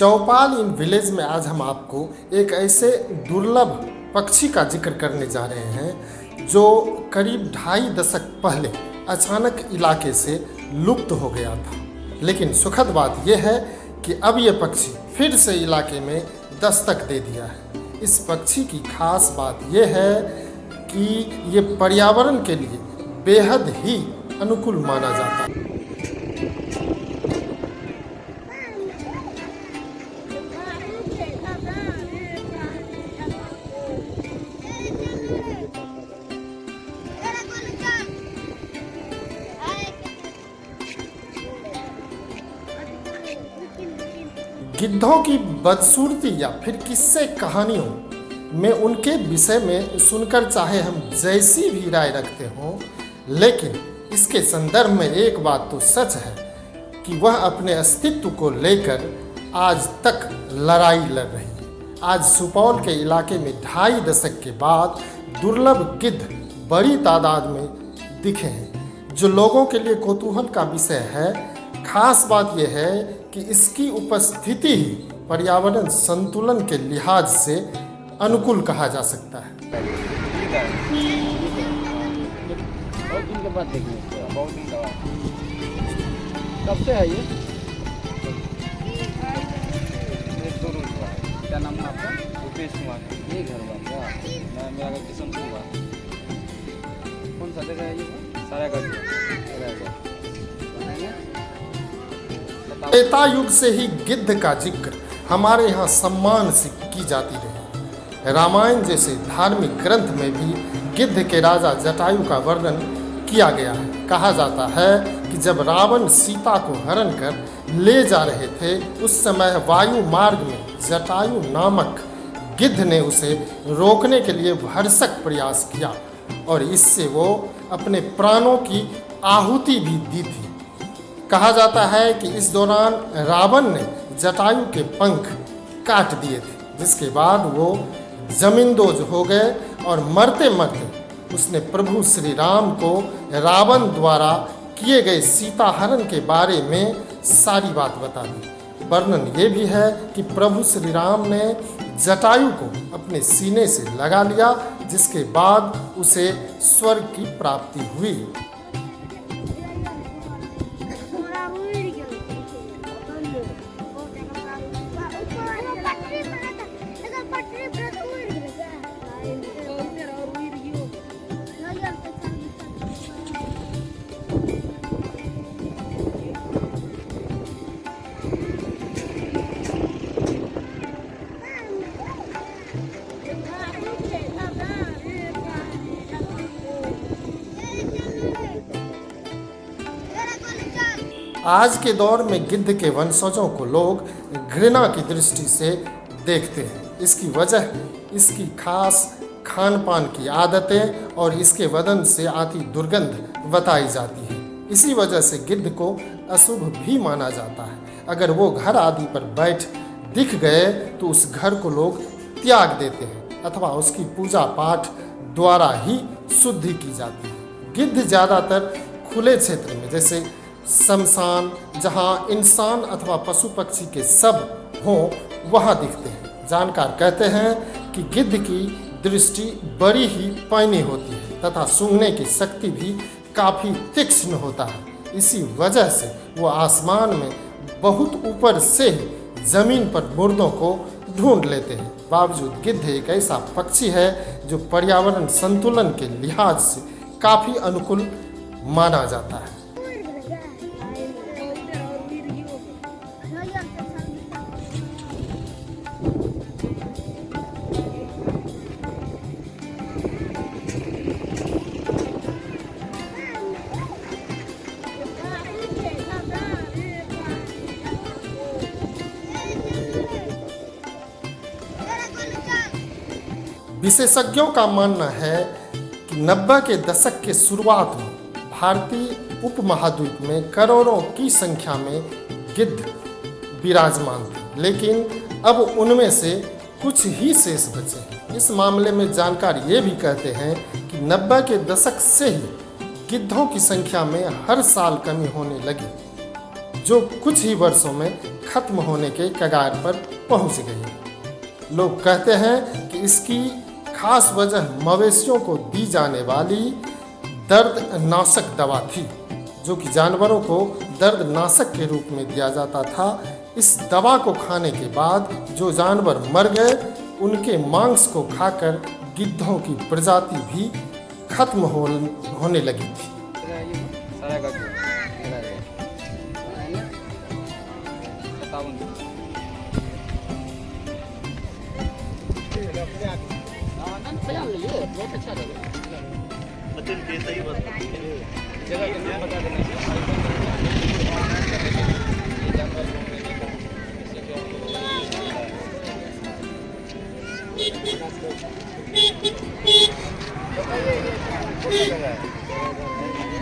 Chaupal in village में आज हम आपको एक ऐसे दुर्लभ पक्षी का जिक्र करने जा रहे हैं जो करीब 2.5 दशक पहले अचानक इलाके से लुप्त हो गया था। लेकिन सुखद बात यह है कि अब ये पक्षी फिर से इलाके में दस्तक दे दिया है। इस पक्षी की खास बात यह है कि ये पर्यावरण के लिए बेहद ही अनुकूल माना जाता है। गिद्धों की बदसूरती या फिर किस्से कहानियों में उनके विषय में सुनकर चाहे हम जैसी भी राय रखते हों, लेकिन इसके संदर्भ में एक बात तो सच है कि वह अपने अस्तित्व को लेकर आज तक लड़ाई लड़ रही है। आज सुपौल के इलाके में 2.5 दशक के बाद दुर्लभ गिद्ध बड़ी तादाद में दिखे हैं, जो लोगों के लिए कौतूहल का विषय है। खास बात यह है कि इसकी उपस्थिति ही पर्यावरण संतुलन के लिहाज से अनुकूल कहा जा सकता है। बहुत दिन के बाद देखने को बहुत दिन का कब से है ये? दो रोज हुआ है। क्या नाम है आपका? रुपेश कुमार। ये घर बन गया। मैं मेरा घर किशन हुआ। कौन सा जगह है ये? सारा घर त्रेता युग से ही गिद्ध का जिक्र हमारे यहाँ सम्मान से की जाती रही। रामायण जैसे धार्मिक ग्रंथ में भी गिद्ध के राजा जटायु का वर्णन किया गया है। कहा जाता है कि जब रावण सीता को हरण कर ले जा रहे थे, उस समय वायु मार्ग में जटायु नामक गिद्ध ने उसे रोकने के लिए भरसक प्रयास किया और इससे वो अपने प्राणों की आहुति भी दी थी। कहा जाता है कि इस दौरान रावण ने जटायु के पंख काट दिए थे, जिसके बाद वो जमींदोज हो गए और मरते मरते उसने प्रभु श्री राम को रावण द्वारा किए गए सीताहरण के बारे में सारी बात बता दी। वर्णन ये भी है कि प्रभु श्री राम ने जटायु को अपने सीने से लगा लिया, जिसके बाद उसे स्वर्ग की प्राप्ति हुई। आज के दौर में गिद्ध के वंशजों को लोग घृणा की दृष्टि से देखते हैं। इसकी वजह इसकी खास खान पान की आदतें और इसके बदन से आती दुर्गंध बताई जाती है। इसी वजह से गिद्ध को अशुभ भी माना जाता है। अगर वो घर आदि पर बैठ दिख गए तो उस घर को लोग त्याग देते हैं अथवा उसकी पूजा पाठ द्वारा ही शुद्धि की जाती है। गिद्ध ज़्यादातर खुले क्षेत्र में, जैसे शमशान, जहाँ इंसान अथवा पशु पक्षी के सब हों, वहाँ दिखते हैं। जानकार कहते हैं कि गिद्ध की दृष्टि बड़ी ही पैनी होती है तथा सूंघने की शक्ति भी काफ़ी तीक्ष्ण होता है। इसी वजह से वो आसमान में बहुत ऊपर से ही ज़मीन पर मुर्दों को ढूंढ लेते हैं। बावजूद गिद्ध एक ऐसा पक्षी है जो पर्यावरण संतुलन के लिहाज से काफ़ी अनुकूल माना जाता है। विशेषज्ञों का मानना है कि 90 के दशक के शुरुआत में भारतीय उपमहाद्वीप में करोड़ों की संख्या में गिद्ध विराजमान थे, लेकिन अब उनमें से कुछ ही शेष बचे हैं। इस मामले में जानकार ये भी कहते हैं कि 90 के दशक से ही गिद्धों की संख्या में हर साल कमी होने लगी। जो कुछ ही वर्षों में खत्म होने के कगार पर पहुंच गई। लोग कहते हैं कि इसकी खास वजह मवेशियों को दी जाने वाली दर्दनाशक दवा थी, जो कि जानवरों को दर्दनाशक के रूप में दिया जाता था। इस दवा को खाने के बाद जो जानवर मर गए, उनके मांस को खाकर गिद्धों की प्रजाति भी खत्म होने लगी थी। सारा का जुआ 57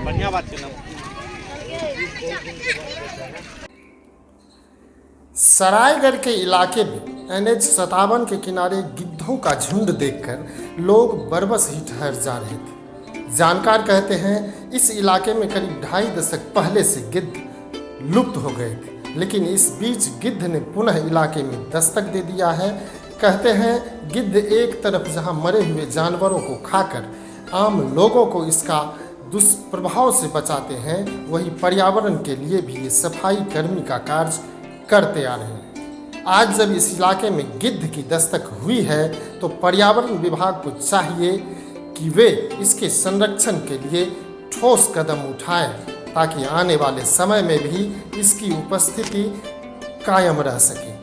बढ़िया बात है। सरायगढ़ के इलाके में NH57 के किनारे गिद्धों का झुंड देखकर लोग बरबस ही ठहर जा रहे थे। जानकार कहते हैं इस इलाके में करीब 2.5 दशक पहले से गिद्ध लुप्त हो गए थे, लेकिन इस बीच गिद्ध ने पुनः इलाके में दस्तक दे दिया है। कहते हैं गिद्ध एक तरफ जहां मरे हुए जानवरों को खाकर आम लोगों को इसका दुष्प्रभाव से बचाते हैं, वहीं पर्यावरण के लिए भी ये सफाई कर्मी का कार्य करते आ रहे हैं। आज जब इस इलाके में गिद्ध की दस्तक हुई है तो पर्यावरण विभाग को चाहिए कि वे इसके संरक्षण के लिए ठोस कदम उठाएं, ताकि आने वाले समय में भी इसकी उपस्थिति कायम रह सके।